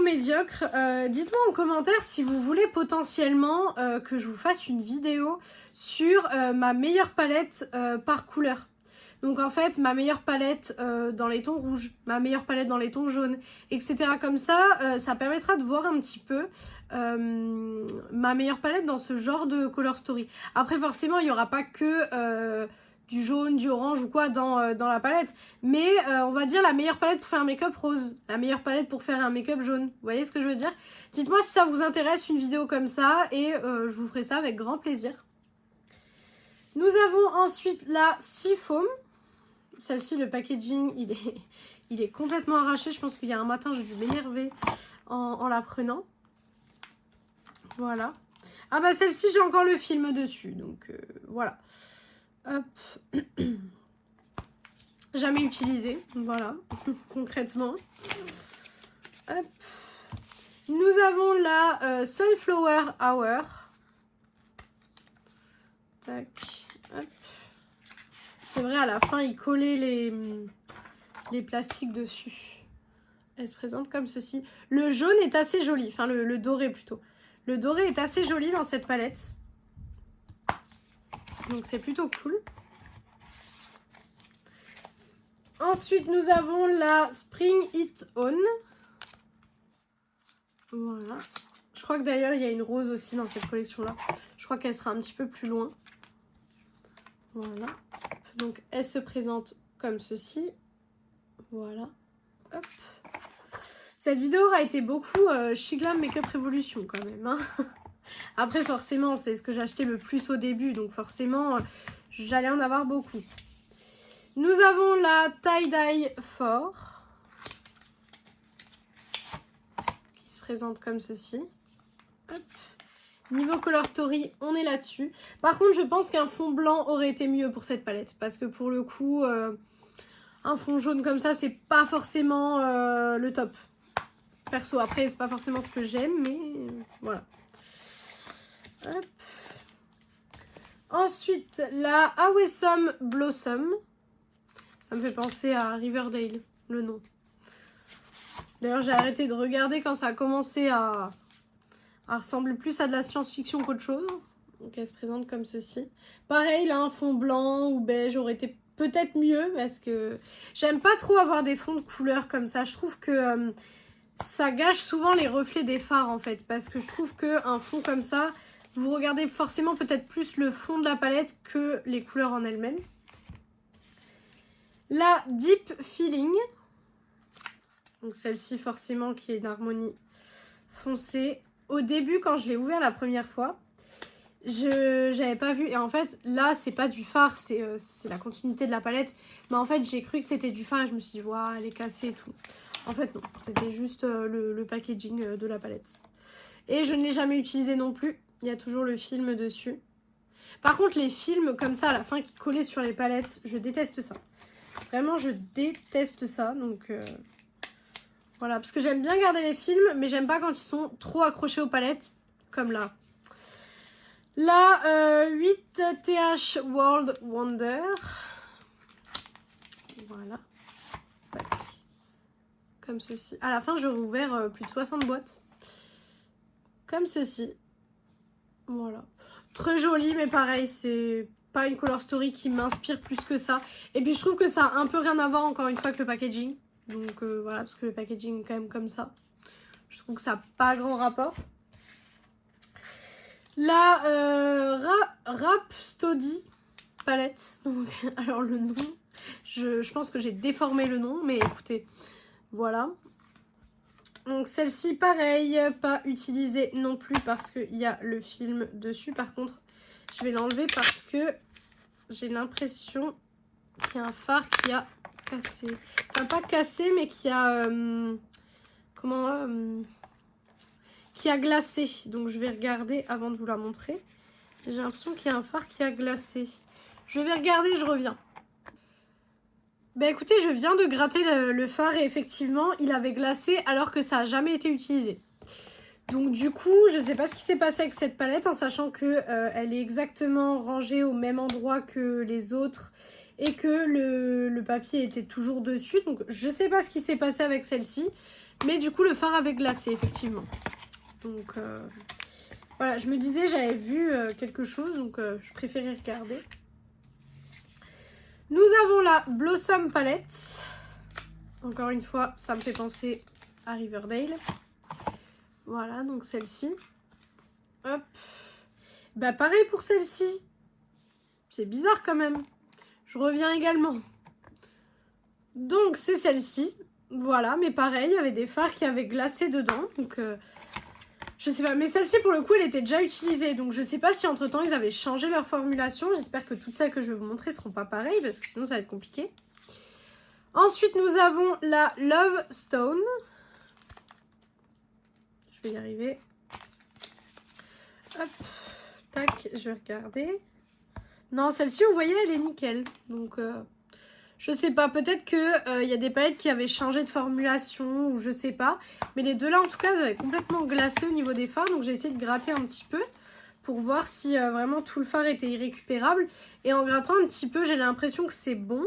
médiocre. Dites-moi en commentaire si vous voulez potentiellement que je vous fasse une vidéo sur ma meilleure palette par couleur. Donc en fait, ma meilleure palette dans les tons rouges, ma meilleure palette dans les tons jaunes, etc. Comme ça, ça permettra de voir un petit peu ma meilleure palette dans ce genre de color story. Après forcément, il n'y aura pas que du jaune, du orange ou quoi dans la palette. Mais on va dire la meilleure palette pour faire un make-up rose, la meilleure palette pour faire un make-up jaune. Vous voyez ce que je veux dire? Dites-moi si ça vous intéresse une vidéo comme ça et je vous ferai ça avec grand plaisir. Nous avons ensuite la Seafoam. Celle-ci, le packaging, il est complètement arraché. Je pense qu'il y a un matin, j'ai dû m'énerver en la prenant. Voilà. Ah bah celle-ci, j'ai encore le film dessus. Donc voilà. Hop. Jamais utilisé. Voilà. Concrètement. Hop. Nous avons la Sunflower Hour. Tac. Hop. C'est vrai, à la fin, il collait les plastiques dessus. Elle se présente comme ceci. Le jaune est assez joli. Enfin, le doré plutôt. Le doré est assez joli dans cette palette. Donc, c'est plutôt cool. Ensuite, nous avons la Spring It On. Voilà. Je crois que d'ailleurs, il y a une rose aussi dans cette collection-là. Je crois qu'elle sera un petit peu plus loin. Voilà. Donc, elle se présente comme ceci. Voilà. Hop. Cette vidéo aura été beaucoup Shiglam Makeup Revolution quand même. Hein. Après, forcément, c'est ce que j'ai acheté le plus au début. Donc, forcément, j'allais en avoir beaucoup. Nous avons la Tie Dye 4. Qui se présente comme ceci. Hop. Niveau Color Story, on est là-dessus. Par contre, je pense qu'un fond blanc aurait été mieux pour cette palette. Parce que pour le coup, un fond jaune comme ça, c'est pas forcément le top. Perso, après, c'est pas forcément ce que j'aime, mais voilà. Hop. Ensuite, la Awesome Blossom. Ça me fait penser à Riverdale, le nom. D'ailleurs, j'ai arrêté de regarder quand ça a commencé à ressembler plus à de la science-fiction qu'autre chose. Donc, elle se présente comme ceci. Pareil, là, un fond blanc ou beige aurait été peut-être mieux parce que j'aime pas trop avoir des fonds de couleur comme ça. Je trouve que ça gâche souvent les reflets des fards en fait. Parce que je trouve qu'un fond comme ça, vous regardez forcément peut-être plus le fond de la palette que les couleurs en elles-mêmes. La Deep Feeling. Donc celle-ci forcément qui est d'harmonie foncée. Au début quand je l'ai ouvert la première fois, j'avais pas vu. Et en fait là c'est pas du fard, c'est la continuité de la palette. Mais en fait j'ai cru que c'était du fard et je me suis dit waouh elle est cassée et tout. En fait non, c'était juste le packaging de la palette. Et je ne l'ai jamais utilisé non plus. Il y a toujours le film dessus. Par contre les films comme ça à la fin qui collaient sur les palettes, je déteste ça. Vraiment, je déteste ça. Donc, voilà. Parce que j'aime bien garder les films, mais j'aime pas quand ils sont trop accrochés aux palettes. Comme là. La 8TH World Wonder. Voilà. Comme ceci. À la fin, j'ai rouvert plus de 60 boîtes. Comme ceci. Voilà. Très joli, mais pareil, c'est pas une color story qui m'inspire plus que ça. Et puis je trouve que ça a un peu rien à voir encore une fois que le packaging. Donc voilà, parce que le packaging est quand même comme ça. Je trouve que ça n'a pas grand rapport. La Rhapsody palette. Donc, alors le nom, je pense que j'ai déformé le nom, mais écoutez, voilà. Donc celle-ci, pareil, pas utilisée non plus parce qu'il y a le film dessus. Par contre, je vais l'enlever parce que j'ai l'impression qu'il y a un phare qui a cassé. Enfin, pas cassé, mais qui a... qui a glacé. Donc je vais regarder avant de vous la montrer. J'ai l'impression qu'il y a un fard qui a glacé. Je vais regarder, je reviens. Bah écoutez, je viens de gratter le fard et effectivement, il avait glacé alors que ça n'a jamais été utilisé. Donc du coup, je sais pas ce qui s'est passé avec cette palette en sachant que elle est exactement rangée au même endroit que les autres et que le papier était toujours dessus. Donc je sais pas ce qui s'est passé avec celle-ci, mais du coup le fard avait glacé effectivement. Donc voilà, je me disais j'avais vu quelque chose, donc je préférais regarder. Nous avons la Blossom Palette. Encore une fois, ça me fait penser à Riverdale. Voilà, donc celle-ci. Hop. Bah pareil pour celle-ci. C'est bizarre quand même. Je reviens également. Donc c'est celle-ci. Voilà, mais pareil, il y avait des fards qui avaient glacé dedans. Donc je sais pas. Mais celle-ci pour le coup, elle était déjà utilisée. Donc je sais pas si entre temps ils avaient changé leur formulation. J'espère que toutes celles que je vais vous montrer seront pas pareilles parce que sinon ça va être compliqué. Ensuite, nous avons la Love Stone. Je vais y arriver. Hop, tac, je vais regarder. Non, celle-ci, vous voyez, elle est nickel. Donc, je sais pas, peut-être que y a des palettes qui avaient changé de formulation ou je sais pas. Mais les deux là, en tout cas, elles avaient complètement glacé au niveau des fards. Donc, j'ai essayé de gratter un petit peu pour voir si vraiment tout le fard était irrécupérable. Et en grattant un petit peu, j'ai l'impression que c'est bon.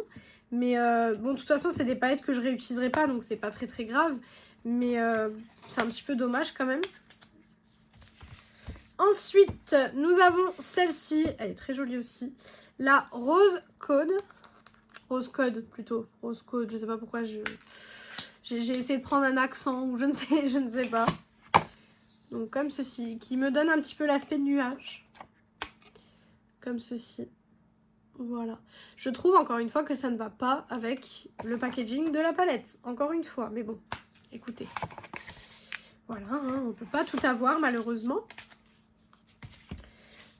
Mais bon, de toute façon, c'est des palettes que je réutiliserai pas, donc c'est pas très très grave. Mais c'est un petit peu dommage quand même. Ensuite, nous avons celle-ci. Elle est très jolie aussi. La Rose Code. Rose Code plutôt. Rose Code, je sais pas pourquoi j'ai essayé de prendre un accent ou je ne sais pas. Donc comme ceci, qui me donne un petit peu l'aspect de nuage. Comme ceci. Voilà. Je trouve encore une fois que ça ne va pas avec le packaging de la palette. Encore une fois. Mais bon, écoutez. Voilà, hein, on ne peut pas tout avoir malheureusement.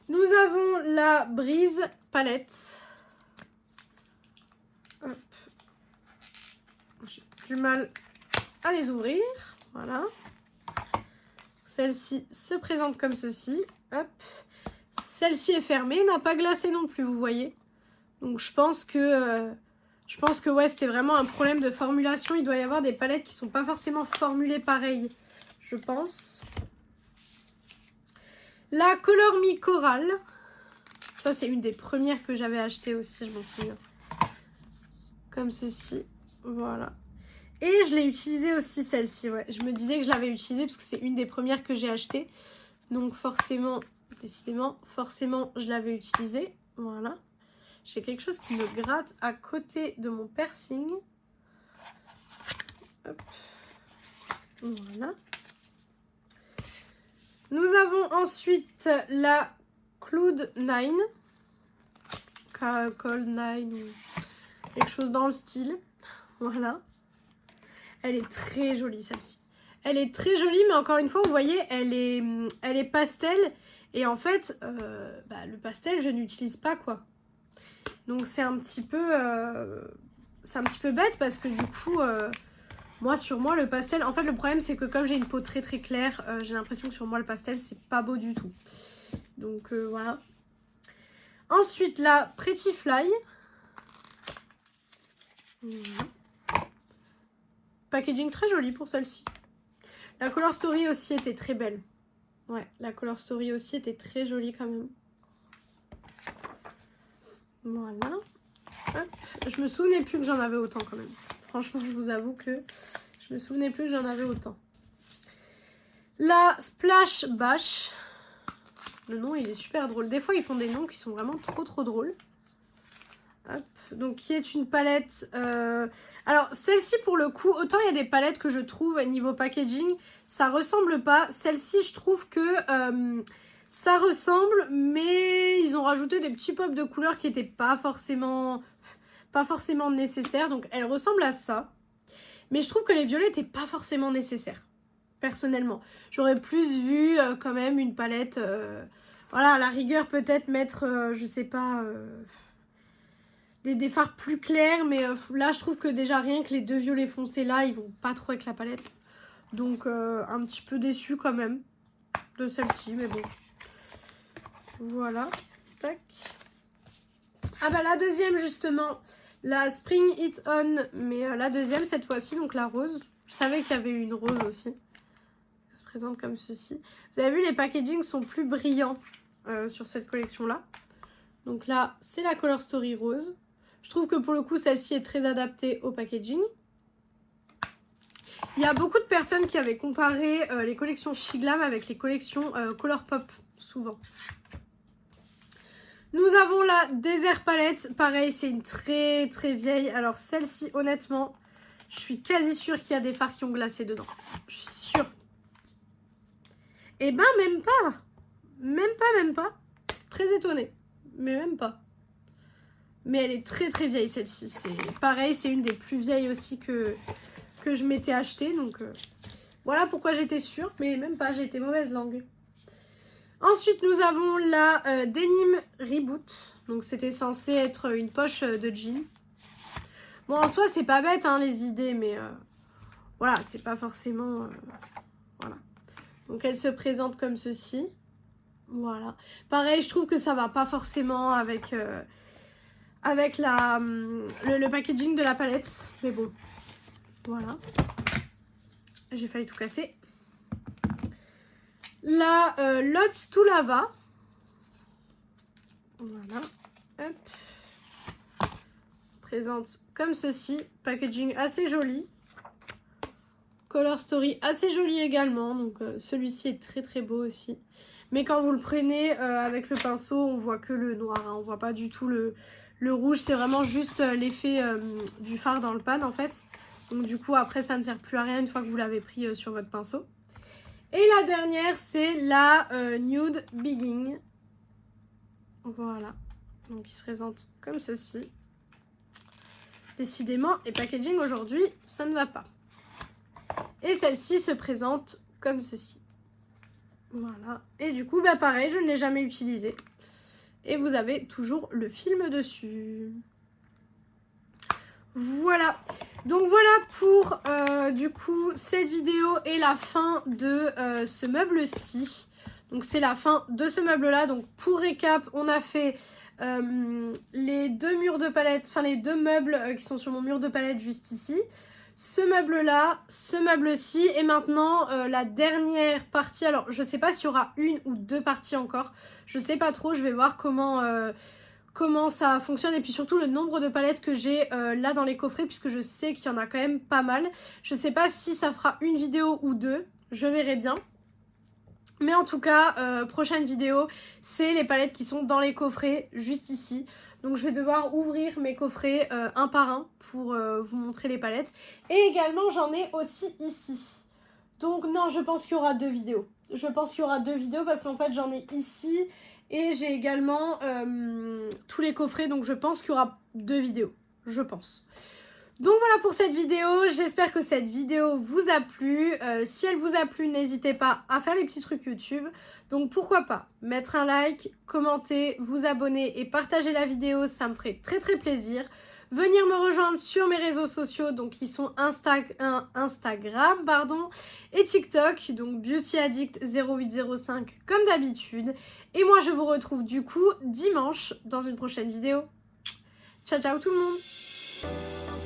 Nous avons la Brise palette. J'ai du mal à les ouvrir. Voilà. Celle-ci se présente comme ceci. Hop. Celle-ci est fermée, n'a pas glacé non plus, vous voyez. Donc je pense que ouais, c'était vraiment un problème de formulation. Il doit y avoir des palettes qui sont pas forcément formulées pareil, je pense. La Color Me Coral. Ça, c'est une des premières que j'avais achetées aussi, je m'en souviens. Comme ceci. Voilà. Et je l'ai utilisée aussi, celle-ci. Ouais. Je me disais que je l'avais utilisée parce que c'est une des premières que j'ai achetées. Donc forcément, décidément, forcément, je l'avais utilisée. Voilà. J'ai quelque chose qui me gratte à côté de mon piercing. Hop. Voilà. Nous avons ensuite la Cloud 9. Cold 9 ou quelque chose dans le style. Voilà. Elle est très jolie celle-ci. Elle est très jolie, mais encore une fois, vous voyez, elle est pastel. Et en fait, le pastel, je n'utilise pas quoi. Donc c'est un petit peu bête parce que du coup, sur moi, le pastel... En fait, le problème, c'est que comme j'ai une peau très très claire, j'ai l'impression que sur moi, le pastel, c'est pas beau du tout. Donc voilà. Ensuite, la Pretty Fly. Packaging très joli pour celle-ci. La Color Story aussi était très belle. Ouais, la Color Story aussi était très jolie quand même. Voilà. Hop. Je me souvenais plus que j'en avais autant quand même. Franchement, je vous avoue que je me souvenais plus que j'en avais autant. La Splash Bash. Le nom, il est super drôle. Des fois, ils font des noms qui sont vraiment trop trop drôles. Hop. Donc, qui est une palette... Alors, celle-ci, pour le coup, autant il y a des palettes que je trouve, niveau packaging, ça ressemble pas. Celle-ci, je trouve que ça ressemble, mais ils ont rajouté des petits pops de couleurs qui n'étaient pas forcément nécessaires. Donc, elle ressemble à ça. Mais je trouve que les violets n'étaient pas forcément nécessaires, personnellement. J'aurais plus vu quand même une palette... voilà, à la rigueur, peut-être mettre, je sais pas... des fards plus clairs, mais là je trouve que déjà rien que les deux violets foncés là, ils vont pas trop avec la palette. Donc un petit peu déçue quand même. de celle-ci, mais bon. Voilà. Tac. Ah bah la deuxième justement, la Spring It On, mais la deuxième cette fois-ci, donc la rose. Je savais qu'il y avait une rose aussi. Elle se présente comme ceci. Vous avez vu, les packagings sont plus brillants sur cette collection-là. Donc là, c'est la Color Story rose. Je trouve que pour le coup, celle-ci est très adaptée au packaging. Il y a beaucoup de personnes qui avaient comparé les collections Shiglam avec les collections Colourpop, souvent. Nous avons la Desert Palette. Pareil, c'est une très très vieille. Alors celle-ci, honnêtement, je suis quasi sûre qu'il y a des fards qui ont glacé dedans. Je suis sûre. Eh ben, même pas. Même pas. Très étonnée. Mais même pas. Mais elle est très très vieille celle-ci. C'est pareil, c'est une des plus vieilles aussi que je m'étais achetée. Donc voilà pourquoi j'étais sûre. Mais même pas, j'ai été mauvaise langue. Ensuite, nous avons la Denim Reboot. Donc c'était censé être une poche de jean. Bon, en soi, c'est pas bête hein, les idées. Mais voilà, c'est pas forcément... voilà. Donc elle se présente comme ceci. Voilà. Pareil, je trouve que ça va pas forcément avec le packaging de la palette. Mais bon, voilà. J'ai failli tout casser. La Lots to Lava. Voilà. Hop. Se présente comme ceci. Packaging assez joli. Color Story assez joli également. Donc celui-ci est très très beau aussi. Mais quand vous le prenez avec le pinceau, on voit que le noir. Hein. On voit pas du tout le rouge. C'est vraiment juste l'effet du fard dans le pan en fait. Donc du coup après ça ne sert plus à rien une fois que vous l'avez pris sur votre pinceau. Et la dernière c'est la Nude Bigging. Voilà. Donc il se présente comme ceci. Décidément, les packaging aujourd'hui, ça ne va pas. Et celle-ci se présente comme ceci. Voilà. Et du coup, bah pareil, je ne l'ai jamais utilisé. Et vous avez toujours le film dessus. Voilà. Donc voilà pour du coup cette vidéo et la fin de ce meuble-ci. Donc c'est la fin de ce meuble-là. Donc pour récap, on a fait les deux murs de palette, enfin les deux meubles qui sont sur mon mur de palette juste ici. Ce meuble-là, ce meuble-ci et maintenant la dernière partie. Alors je sais pas s'il y aura une ou deux parties encore. Je sais pas trop, je vais voir comment ça fonctionne et puis surtout le nombre de palettes que j'ai là dans les coffrets puisque je sais qu'il y en a quand même pas mal. Je sais pas si ça fera une vidéo ou deux, je verrai bien. Mais en tout cas, prochaine vidéo, c'est les palettes qui sont dans les coffrets juste ici. Donc je vais devoir ouvrir mes coffrets un par un pour vous montrer les palettes. Et également j'en ai aussi ici. Donc non, je pense qu'il y aura deux vidéos. Je pense qu'il y aura deux vidéos parce qu'en fait j'en ai ici et j'ai également tous les coffrets. Donc je pense qu'il y aura deux vidéos, je pense. Donc voilà pour cette vidéo, j'espère que cette vidéo vous a plu. Si elle vous a plu, n'hésitez pas à faire les petits trucs YouTube. Donc pourquoi pas mettre un like, commenter, vous abonner et partager la vidéo, ça me ferait très très plaisir. Venir me rejoindre sur mes réseaux sociaux, donc qui sont Instagram et TikTok, donc Beauty Addict 0805 comme d'habitude. Et moi je vous retrouve du coup dimanche dans une prochaine vidéo. Ciao ciao tout le monde!